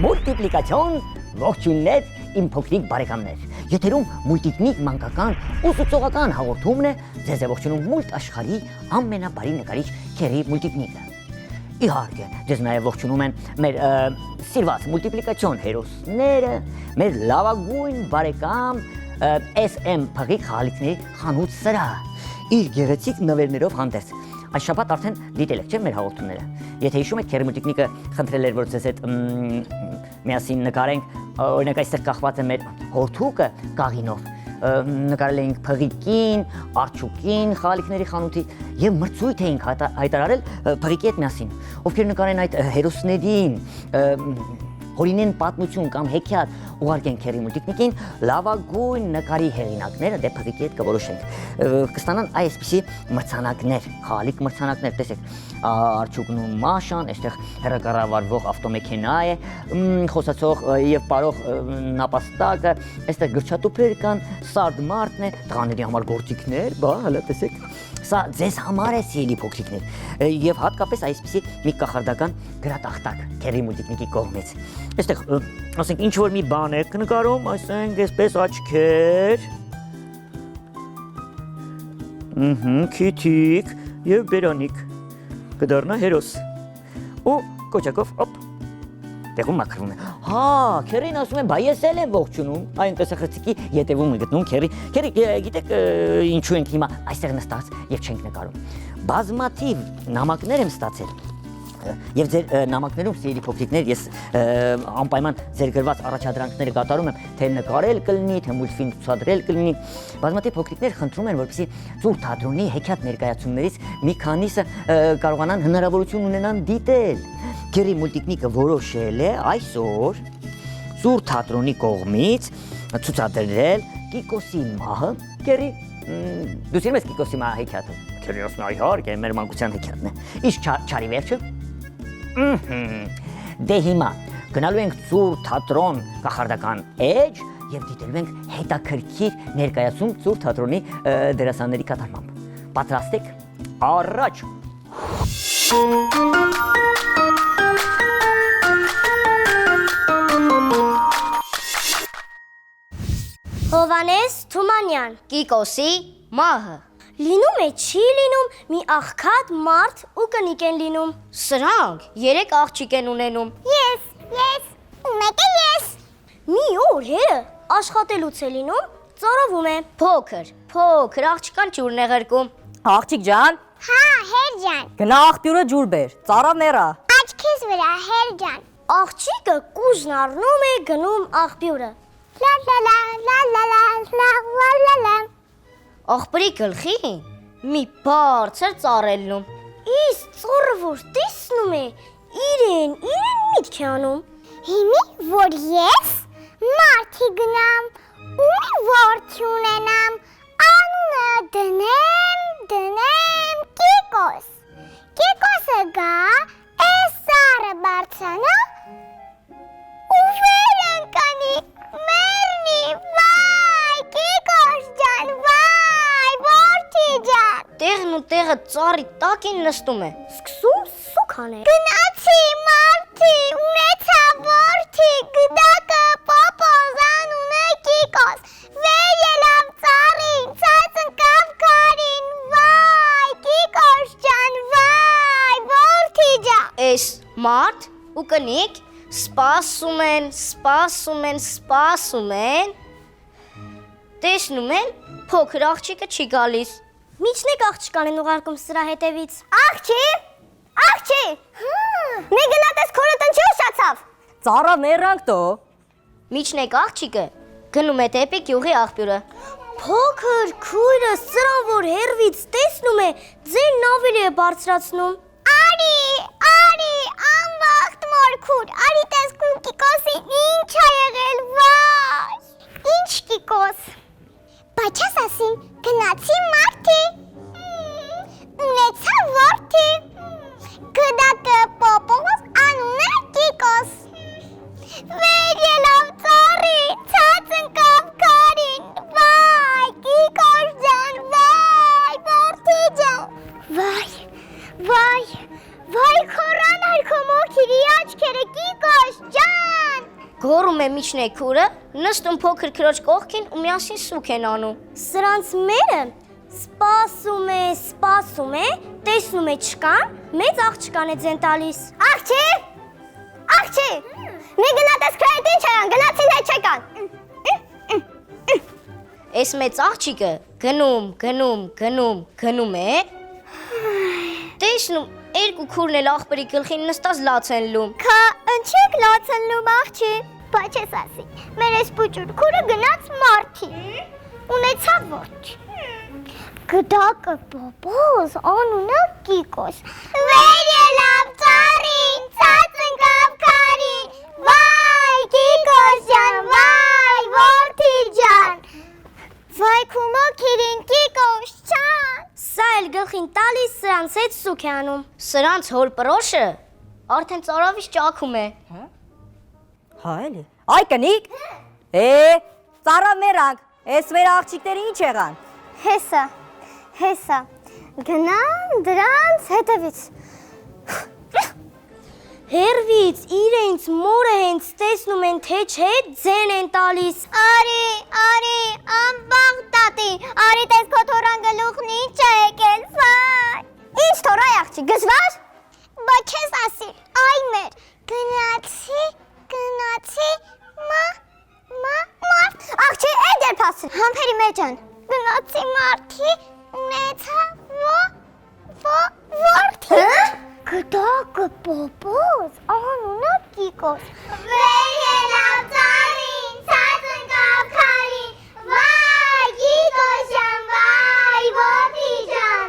Մուլտիպլիկացիոն ողջույններ իմ փոքրիկ բարեկամներ։ Եթերում մուլտիկնիկ մանկական ուսուցողական հաղորդումն է, ձեզ է ողջունում մուլտ աշխարհի ամենաբարի նկարիչ Քերի Մուլտիկնիկը։ Իհարկե, ձեզ նաև ողջունում են մեր սիրված մուլտիպլիկացիոն հերոսները, մեր լավագույն բարեկամ SM Փղիկ խաղալիքների խանութ սրահ իր գեղեցիկ նվերներով հանդերձ։ Այս շաբաթ արդեն դիտել եք, չէ՞, մեր հաղորդումները։ Եթե հիշում եք, Քերի Մուլտիկնիկը խնդրել էր, որ ձեզ հետ միասին նկարենք, օրինակ այստեղ կախված է մեր հորթուկը կաղինով, նկարել էինք Փղիկին, Արջուկին խաղալիքների խանութի եւ մրցույթ էինք հայտարարել Փղիկի հետ միասին, ովքեր նկարեն այդ հերոսներին, հորինեն պատմություն կամ հեքիաթ ուղարկեն Քերի Մուլտիկնիկին, լավագույն նկարի հեղինակները դե Փղիկի հետ կորոշենք, կստանան այսպիսի մրցանակներ, խաղալիք մրցանակներ, տեսեք, Արջուկն ու Մաշան, այստեղ հեռակառավարվող ավտոմեքենա է, խոսացող եւ պարող նապաստակը, այստեղ գրչատուփեր կան, սարդ մարտն է, տղաների համար գործիքներ, բա հələ տեսեք, սա ձեզ համար է սիրելի փոքրիկներ եւ հատկապես այսպիսի մի կախարդական գրատախտակ Քերի Մուլտիկնիկի կողմից։ Այստեղ ասենք ինչ որ մի բան եք նկարում, ասենք այսպես աչքեր, քիթիկ եւ բերանիկ, կդառնա հերոս։ Ու կոճակով օպ տեղում մաքրվում է։ Հա, Քերին ասում է, բա ես էլ եմ ողջունում, այն տեսախցիկի ետևում է գտնում Քերի։ Քերի, գիտեք ինչու ենք հիմա այստեղ նստած եւ չենք նկարում։ Բազմաթիվ նամակներ եմ ստացել։ Եվ ձեր նամակներում սիրելի փոքրիկներ ես անպայման ձեր գրված առաջադրանքները կատարում եմ, թե նկարել կլինի, թե մուլտֆիլմ ցուցադրել կլինի։ Բազմաթիվ փոքրիկներ խնդրում են, որպեսզի Ծուր թատրոնի հեքիաթ ներկայացումներից մի քանիսը կարողանան հնարավորություն ունենան դիտել։ Քերի Մուլտիկնիկը որոշել է այսօր Ծուր թատրոնի կողմից ցուցադրել Կիկոսի մահը։ Քերի, դու սիրում ես Կիկոսի մահը հեքիաթը։ Քերի ասում է, իհարկե, մեր մանկության հեքիաթն է։ Իսկ չարի վերջը։ Դե հիմա գնալու ենք Ծուր թատրոն կախարդական էջ եւ դիտելու ենք հետաքրքիր ներկայացում Ծուր թատրոնի դերասանների կատարմամբ։ Պատրաստ եք։ Առաջ։ Հովանես Թումանյան, Կիկոսի մահը։ Լինում է չի լինում, մի աղքատ մարդ ու կնիկ են լինում։ Սրանք 3 աղջիկ են ունենում։ Ես, ու մեկը ես։ Մի օր հերը աշխատելուց է լինում, ծառավում է։ Փոքր աղջկան ջուրն է ղրկում։ Աղջիկ ջան։ Հա, հեր ջան։ Գնա աղբյուրը ջուր բեր, ծառա մեռա։ Աչքիս վրա, հեր ջան։ Աղջիկը կուժն առնում է գնում աղբյուրը։ Լա։ Աղբրի գլխին մի բարձր ծառ է լնում։ Իսկ ծառը որ տեսնում է, իրեն միտք է անում։ Հիմի որ ես մարդի գնամ ու մի որդի ունենամ, անունը դնեմ Կիկոս։ Կիկոսը գա, էս ծառը բարձրանա ու վեր ընկանի, մեռնի, վայ, Կիկոս ջան, վայ, որդի ջան։ Տեղն ու տեղը ծառի տակին նստում է։ Սկսում սուք անել։ Գնացի մարդի, ունեցա որդի, գդակը պոպոզ անունը Կիկոս, վեր ելավ ծառին, ցած ընկավ քարին, վայ, Կիկոս ջան, վայ, որդի ջան։ Էս մարդ ու կնիկ սպասում են, տեսնում են փոքր աղջիկը չի գալիս։ Միջնեք աղջկան են ուղարկում սրա հետևից։ Աղջի, մի գնատես քորը տնչի ուշացավ։ Ծառա մեռանք տո։ Միջնեք աղջիկը գնում է դեպի գյուղի աղբյուրը։ Փոքր քույրը սրան որ հերվից տեսնում է, ձենն ավելի է բարձրացնում։ Արի, անվախտ մոր քուր, արի տեսքում Կիկոսին ինչ ա եղել, գոռում է միջնեկուրը, նստում փոքր քրոջ կողքին ու միասին սուք են անում։ Սրանց մերը սպասում է, տեսնում է չկան, մեծ աղջկան է ձեն տալիս։ Աղջի, մի գնատես քրայդ ինչ եղան, գնացին հետ չեկան։ Այս մեծ աղջիկը գնում է, տեսնում երկու քուրն էլ աղբերի գլխին նստած լաց են լում։ Քա ընչեք լացն լում աղջի, բայց ես ասի, մեր այս պուճուր քուրը գնաց մարդի, ունեցավ որդի։ Գդակը բոբոզ, անունը Կիկոս։ Վեր ելավ ծառին, ցած ընկավ քարին, վայ Կիկոս ջան, վայ որդի ջան, վայ քումո քիրին Կիկոս ջան։ Սա էլ գլխին տալիս սրանց հետ սուք է անում։ Սրանց հոր պրոշը արդեն ծարավից ճաքում է։ Հա էլի։ Այ կնիկ։ Ծառա մերանք, այս մեր աղջիկները ինչ եղան։ Հեսա, գնան դրանց հետևից։ Հերվից իրենց մորը հենց տեսնում են թե չէ ձեն են տալիս։ Արի, ամբաղ տատի, արի տես քո թորան գլուխն ինչ է եկել, վայ։ Ինչ թորայ աղջի, գժվար։ Բա քեզ ասի, այ մեր, գնացի, մարդ։ Աղջի, էդ երբ ասի, համբերի մեջան, գնացի մարդի, ունեցա որդի։ Գդակը բոբոզ, անունը Կիկոս։ Վեր ելավ ծառին, ցած ընկավ քարին, վայ Կիկոս ջան, վայ որդի ջան։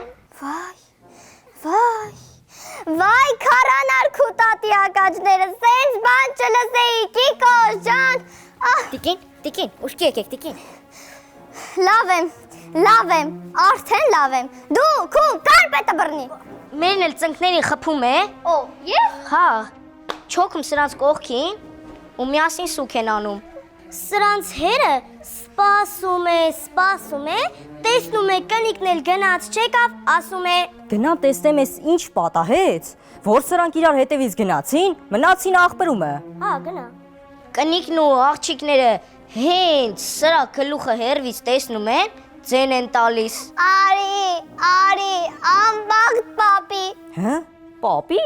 Վայ քարանար քու տատի ակաջները, սենց բան չլսեի Կիկոս ջան։ Տիկին, ուշքի եկեք, տիկին։ Լավ եմ, արդեն լավ եմ, դու քու կարպետը բռնի։ Մերն էլ ծնկների խփում է։ Ես։ Հա, չոքում սրանց կողքին ու միասին սուք են անում։ Սրանց հերը սպասում է, տեսնում է կնիկն էլ գնաց չեկավ, ասում է. Գնամ տեսնեմ ես ինչ պատահեց, որ սրանք իրար հետևից գնացին, մնացին աղբերումը։ Հա, գնա։ Կնիկն ու աղջիկները հենց սրա գլուխը հերվից տեսնում են, ձեն են տալիս։ Արի, ամբաղտ պապի։ Հա? Պապի։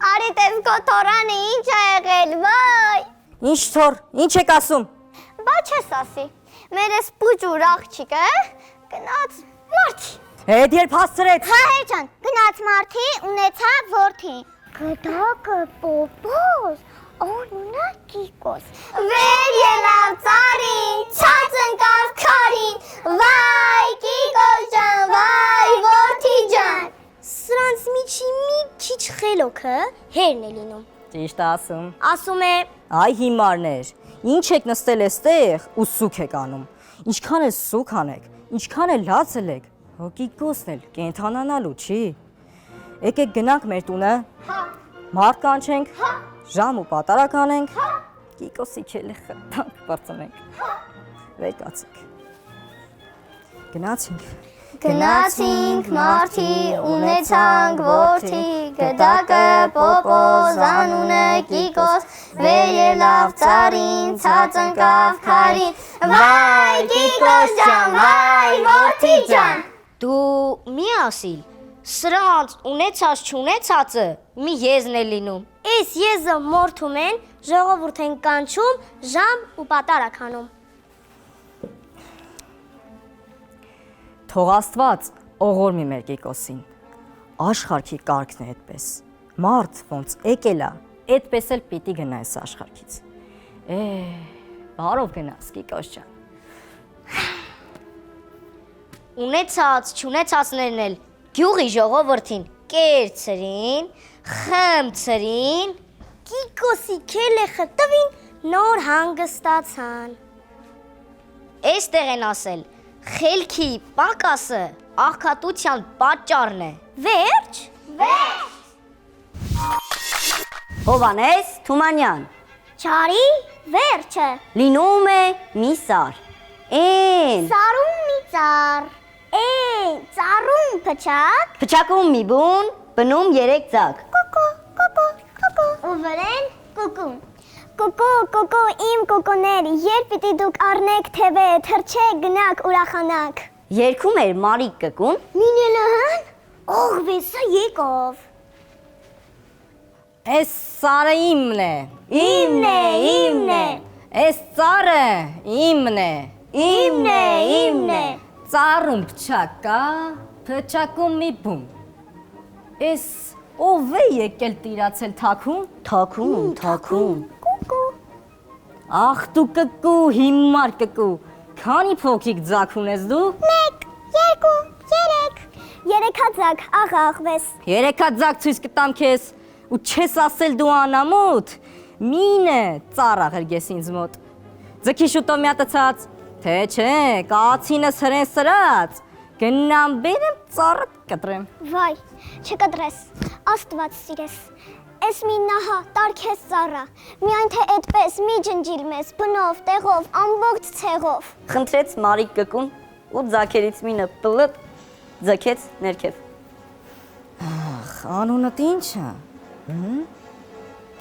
Արի տես քո թորանը ինչ է եղել, վայ։ Ինչ թոր, ինչ եք ասում։ Բա չես ասի, մեր ես պուճուր աղջիկը գնաց մարդի։ Հետ երբ հասցրեց։ Հա հերջան, գնաց մարդի, ունեցա որդի։ Գդակը բոբոզ, անունը Կիկոս։ Վեր ելավ ծառին, ցած ընկավ քարին, վայ Կիկոս ջան, վայ որդի ջան։ Սրանց միջի մի քիչ խելոքը հերն է լինում։ Ճիշտ ասում։ Ասում է. Այ հիմարներ, ինչ եք նստել էստեղ ու սուք եք անում։ Ինչքան էլ սուք անեք, ինչքան էլ լացել եք, Կիկոսն էլ կենթանանալու չի։ Եկեք գնանք մեր տունը։ Հա։ Մարդ կանչենք, ժամ ու պատարակ անենք, Կիկոսի քելի խտանք բարձնենք։ Վեր կացեք։ Գնացինք մարդի, ունեցանք որդի, գդակը բոբոզ, անունը Կիկոս, վեր ելավ ծառին, ցած ընկավ քարին, վայ Կիկոս ջան, վայ որդի ջան։ Դու մի ասիլ, սրանց ունեցած չունեցածը մի եզն է լինում։ Այս եզը մորթում են, ժողովուրդ են կանչում, ժամ ու պատարակ անում։ Թող Աստված օղորմի մեր Կիկոսին։ Աշխարհքի կարգն է այդպես։ Մարդ ոնց եկել է, այդպես էլ պիտի գնա այս աշխարհքից։ Բարով գնաս Կիկոս ջան։ Ունեցած, չունեցածներն էլ գյուղի ժողովրդին կերցրին, խմցրին, Կիկոսի քելեխը տվին, նոր հանգստացան։ Այստեղ են ասել, խելքի պակասը աղքատության պատճառն է։ Վերջ։ Հովանես Թումանյան, Չարի վերջը, լինում է մի սար, են, սարում մի ծառ, ծառում փչակ, փչակում մի բուն, բնում երեք ձակ, ու վրեն կուկում, Կոկո, իմ կոկոներ, երբ պիտի դուք առնեք թևե, թրջեք, գնաք, ուրախանաք։ Երգում էր Մարիկ կկուն։ Մինելահան, ողվեսը եկավ։ Էս սարը իմն է։ Իմն է։ Էս ծառը իմն է։ Իմն է։ Ծառում փչակա, փչակում մի բում։ Էս ով է եկել տիրացել թաքուն։ Թաքուն։ Կոկո։ Ախ դու կկու, հիմար կկու։ Քանի փոքրիկ ձակ ունես դու։ 1, 2, 3։ Երեքաձակ, աղա աղվես։ Երեքա ձակ ցույց կտամ քեզ ու չես ասել դու անամոթ։ Մինը ծառ աղերգես ինձ մոտ։ Ձգի շուտով մի հատ ցած, թե չէ, կացինս հրեն սրած։ Գնամ բերեմ ծառը կտրեմ։ Վայ, չկտրես, Աստված սիրես։ Էս մի նահա, տարքես ծառա, միայն թե այդպես մի ջնջիլ մեզ, բնով, տեղով, ամբողջ ցեղով։ Խնդրեց Մարիկ կկուն ու ձակերից մինը պլտ ձգեց ներքև։ Ախ, անունդ ինչ է։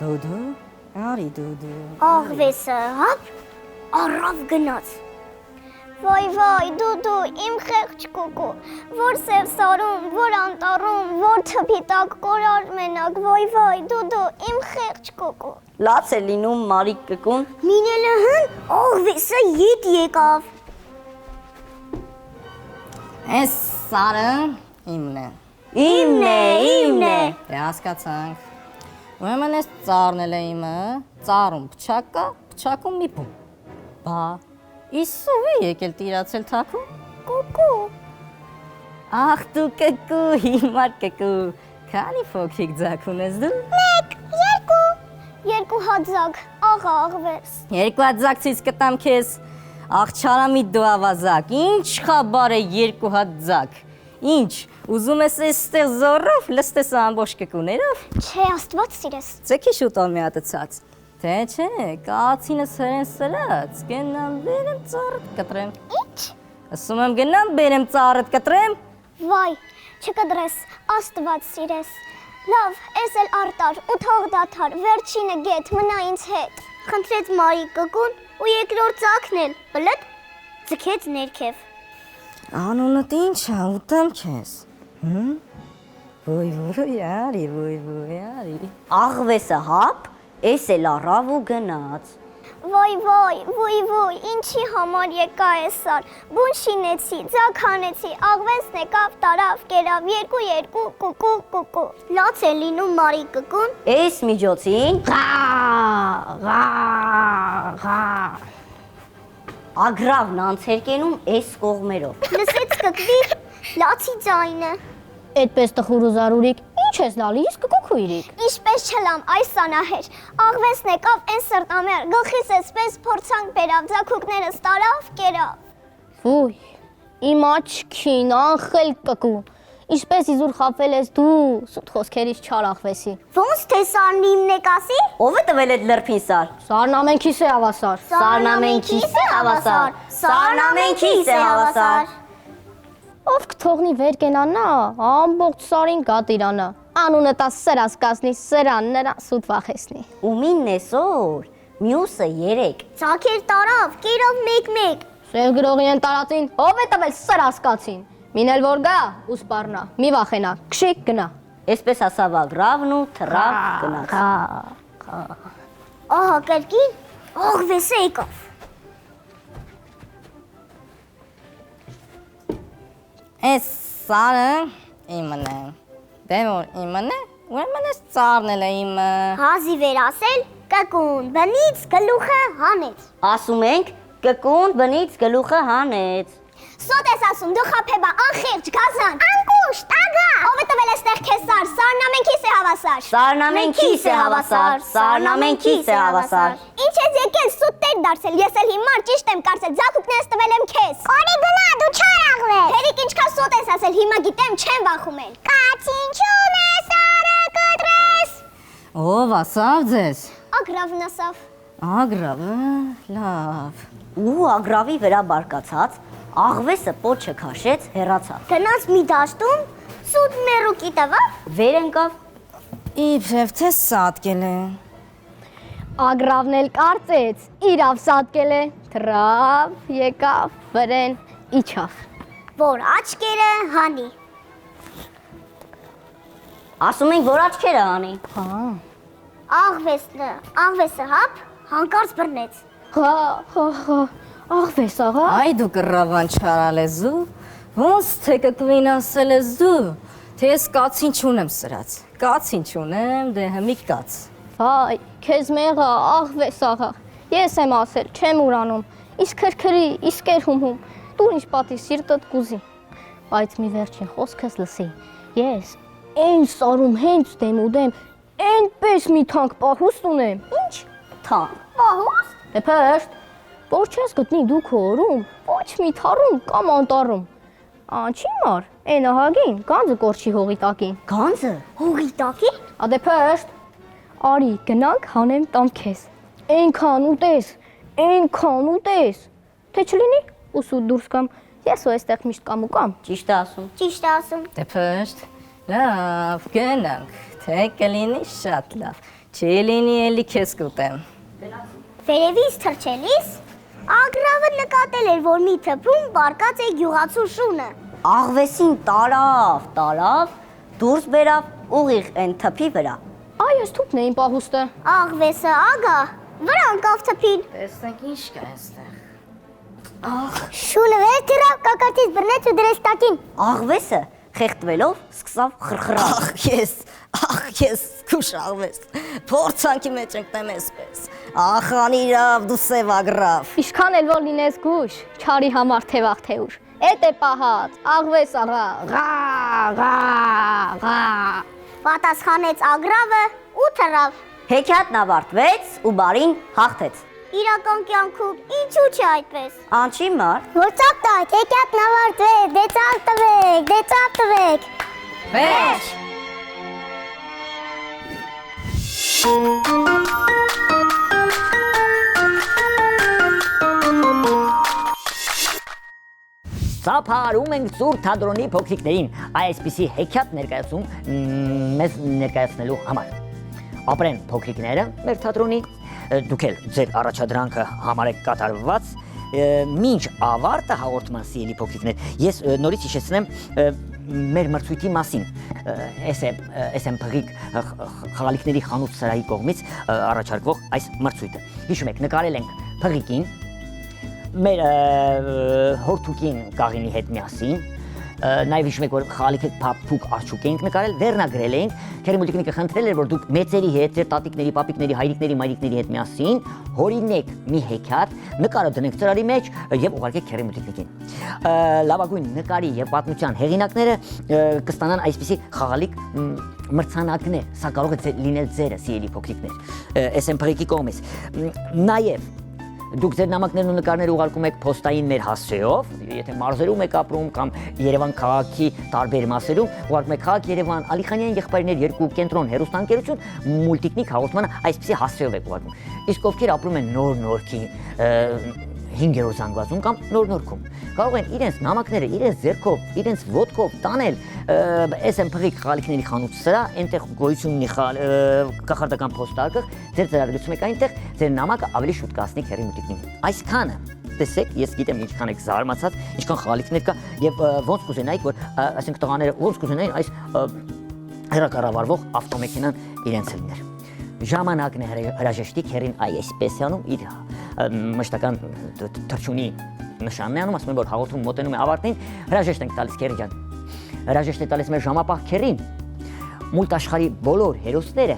Դուդու, արի դուդու։ Աղվեսը, հապ, առավ գնաց։ Վայ, դու, իմ խեղճ կոկո, որ սև սարում, որ անտառում, որ թփի տակ կորար մենակ, վայ, դու, իմ խեղճ կոկո։ Լաց է լինում Մարիկ կկուն։ Մինելահան, աղվեսը ետ եկավ։ Էս սարը իմն է։ Իմն է։ Դե հասկացանք։ Ուրեմն էս ծառն էլ է իմը, ծառում փչակա, փչակում մի բում։ Բա Իսու է եկել տիրացել թաքուն։ Կոկո։ Ախ դու կկու, հիմար կկու։ Քանի փոքրիկ ձակ ունես դու։ 1, 2, 2 հատ ձակ, աղա աղվես։ Երկու հատ ձակ ցույց կտամ քեզ։ Ախ չարամի դու ավազակ, ինչ խաբար է երկու հատ ձակ։ Ինչ, ուզում ես այստեղ զորով լստես ամբողջ կկուներով։ Չէ, Աստված սիրես։ Ձեքի շուտով մի հատ ցած։ Թե չէ, կացինս հրեն սրած, գնամ բերեմ ծառդ կտրեմ։ Ինչ։ Ասում եմ գնամ բերեմ ծառդ կտրեմ։ Վայ, չկտրես, Աստված սիրես։ Լավ, ես էլ արտար ու թող դաթար, վերջինը գետ, մնա ինձ հետ։ Խնդրեց Մարիկ կկուն ու երկրորդ ձակն էլ, բլդ, ձգեց ներքև։ Անունդ ինչ է, ուտեմ քեզ։ Ոյ, արի։ Աղվեսը հապ, էս էլ առավ ու գնաց։ Վայ, ինչի համար եկա էսար, բուն շինեցի, ձակ հանեցի, աղվեսն եկավ, տարավ, կերավ, 2, կուկու, լաց է լինում Մարիկ կկուն, Էս միջոցին ագրավն անցերկենում էս կողմերով։ լսեց կկվի, լացի ձայնը, Այդպես տխուր ու զարուրիկ, ինչ ես լալիս կկոքույրիկ։ Ինչպես չլամ այս սանահեր, աղվեսն եկավ են սրտամեր, գլխիս էսպես փորձանք բերավ, ձակուկներս տարավ, կերավ։ Ոյ, իմ աչքին անխել կկու։ Ինչպես իզուր խապվել ես դու, սուտ խոսքերից չարախվեսի։ Ոնց թե սարն իմն է կասի։ Ով է տվել այդ լրփին սար։ Սարն ամենքիս է հավասար։ Սարն ամենքիս է հավասար։ Սարն ամենքիս է հավասար։ Ով կթողնի վեր կենանա, ամբողջ սարին գատիրանա։ Անունը տա սրաս կասնի, սրան նրա սուտ վախեսնի։ Ումինն է սոր, մյուսը 3։ Ձակեր տարավ, կերավ 1, Սև գրողի են տարածին, ով է տվել սրաս կացին։ Մինել որ գա, ու սպառնա, մի վախենա, քշիկ գնա։ Այսպես ասավ ագրավն ու թռավ գնաց։ ահա կրկին, աղվեսը եկավ։ Էս սարը իմն է։ Դե որ իմն է, ուրեմն էս ծառն էլ է իմը։ Հազի վեր ասել, կկուն, բնից գլուխը հանեց։ Ասում ենք կկուն բնից գլուխը հանեց։ Սոտ ես ասում, դու խապեբա, անխիղճ, գազան, անկուշտ, ագա։ Ով է տվել էստեղ քեզ սար, սարն ամենքիս է հավասար։ Սարն ամենքիս է հավասար, սարն ամենքիս է հավասար։ Ինչ ես եկել սուտ տեր դարձել, ես էլ հիմար ճիշտ եմ կարծել, ձակուկներս տվել եմ քեզ։ Օրի գնա, դու չարաղվես։ Հերիք ինչքան սոտ ես ասել, հիմա գիտեմ, չեմ վախում էլ։ Կացինչում է սարը կտրես։ Ով ասավ ձեզ։ Ագրավն ասավ։ Ագրավը, լավ։ Ու ագրավի վրա բարկացած աղվեսը պոչը քաշեց, հեռացավ։ Գնաց մի դաշտում, սուտ մերուկի տվավ։ Վեր ընկավ։ Իբրև թե սատկել է։ Ագրավն էլ կարծեց, իրավ սատկել է, թրավ, եկավ, վրեն, իջավ։ Որ աչքերը հանի։ Ասում ենք, որ աչքերը անի։ Հա։ Աղվեսը հապ, հանկարծ բռնեց։ Աղվես աղա։ Այ դու կռավան չարալեզու, ոնց թե կկվին ասել ես դու, թե ես կացին չունեմ սրած, կացին չունեմ, դե հմի կաց։ Վայ, քեզ մեղա, աղվես աղա։ Ես եմ ասել, չեմ ուրանում, իսկ քրքրի, իսկ երհումում, դու ինչ պատի սիրտդ կուզի։ Բայց մի վերջին խոսքս լսի, ես այն սարում հենց դեմ ու դեմ, այնպես մի թանկ պահուստ ունեմ։ Ինչ։ Թանկ։ Պահուստ։ Դե փշտ, որ չես գտնի դու քո օրում, ոչ մի թառում կամ անտառում։ Անչի մար, այն ահագին, գանձը կորչի հողի տակին։ Գանձը։ Հողի տակի։ Ադե փշտ, արի գնանք հանեմ տամ քեզ։ Այնքան ուտես, թե չլինի ուսու դուրս կամ ես ու այստեղ միշտ կամ ու կամ։ Ճիշտ է ասում։ Ճիշտ է ասում։ Դե փշտ, լավ, գնանք, թե կլինի շատ լավ, չի լինի էլի քեզ կուտեմ։ Վերևից թռչելիս Ագրավը նկատել էր, որ մի թփում բարկած է գյուղացու շունը։ Աղվեսին տարավ, դուրս բերավ ուղիղ այն թփի վրա։ Այ ես թուփն էին պահուստը։ Աղվեսը ագա, վրա անկավ թփին։ Տեսնենք ինչ կա այստեղ։ Շունը վեր թռավ, կակարտից բռնեց ու դրեց տակին։ Աղվեսը խեղդվելով սկսավ խրխրալ։ Ախ ես, քուշ աղվես, փորձանքի մեջ ընկնեմ այսպես։ Ախ անիրավ, դու սև ագրավ։ Ինչքան էլ որ լինես գուշ, չարի համար թևաղ թե ուր։ Էդ է պահած, աղվես աղա, ղա։ Պատասխանեց Ագրավը ու թռավ։ Հեքիաթն ավարտվեց ու բարին հաղթեց։ Իրական կյանքում ինչու՞ չէ այդպես։ Անչի մար։ Որ ծակ տակ, հեքիաթն ավարտվեց, դե ծակ տվեք։ Վեճ։ Սափարում ենք Սուրբ թատրոնի փոքրիկներին այսպիսի հեքիաթ մեզ ներկայացնելու համար։ Ապրեն փոքրիկները մեր թատրոնի, դուք էլ ձեր առաջադրանքը համարեք կատարված, մինչ ավարտը հաղորդման սիրելի փոքրիկներ, ես նորից հիշեցնեմ մեր մրցույթի մասին։ Էս եմ փղիկ խաղալիքների խանութ սրահի կողմից առաջարկվող այս մրցույթը։ Հիշում եք, նկարել ենք փղիկին, մեր հորթուկին կաղինի հետ միասին, նաև հիշում եք, որ խաղալիքը փափուկ արջուկ ենք նկարել, վերնագրել ենք, Քերիմուլտիկնիկը խնդրել էր, որ դուք մեծերի հետ, ձեր տատիկների, պապիկների, հայրիկների, մայրիկների հետ միասին հորինեք մի հեքիաթ, նկարը դնենք ծրարի մեջ եւ ուղարկեք Քերիմուլտիկնիկին։ Լավագույն նկարի եւ պատմության հեղինակները կստանան այսպիսի խաղալիք մրցանակներ, սա կարող է լինել ձերը, սիրելի փոքրիկներ, SMP-ի կողմից։ Նաև դուք ձեր նամակներն ու նկարները ուղարկում եք փոստային մեր հասցեով, եթե մարզերում եք ապրում կամ Երևան քաղաքի տարբեր մասերում, ուղարկում եք Քաղաք Երևան, Ալիխանյան եղբայրներ 2 կենտրոն հեռուստաընկերություն, մուլտիկնիկ հաղորդմանը այսպիսի հասցեով եք ուղարկում։ Իսկ ովքեր ապրում են Նոր-Նորքի 5-րդ զանգվածում կամ Նոր-Նորքում, կարող են իրենց նամակները իրենց ձեռքով, իրենց ոտքով տանել SMP-ի խաղալիքների խանութ սրա, այնտեղ գոյություն ունի կախարդական փոստարկղ, ձեր ծրագրեցում եք այնտեղ, ձեր նամակը ավելի շուտ կհասնի Քերիմուլտիկնին։ Այսքանը տեսեք, ես գիտեմ ինչքան եք զարմացած, ինչքան խաղալիքներ կա եւ ոնց կուզենայիք, որ այսինքն տղաները ոնց կուզենային այս հեռակառավարվող ավտոմեքենան իրենց լիներ։ Ժամանակն է հրաժեշտի Քերին այսպես անում իր մշտական թռչունի նշանն է անում, ասում են, որ հաղորդում մոտենում է ավարտին, հրաժեշտ ենք տալիս Քերի ջան։ Հրաժեշտ է տալիս մեր ժամապահ Քերին, մուլտ աշխարհի բոլոր հերոսները,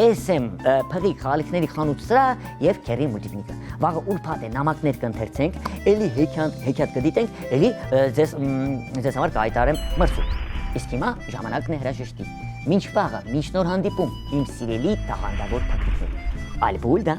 SMP-ի խաղալիքների խանութ սրա եւ Քերիմուլտիկնիկը։ Վաղը ուրբաթ է նամակներ կընթերցենք, էլի հեքիաթ կդիտենք, էլի ձեզ համար կհայտարարեմ մրցույթ։ Իսկ հիմա ժամանակն է հրաժեշտի։ Մինչ վաղը, մինչ նոր հանդիպում, իմ սիրելի տաղանդավոր փոքրիկներ։ Ալբուլդա։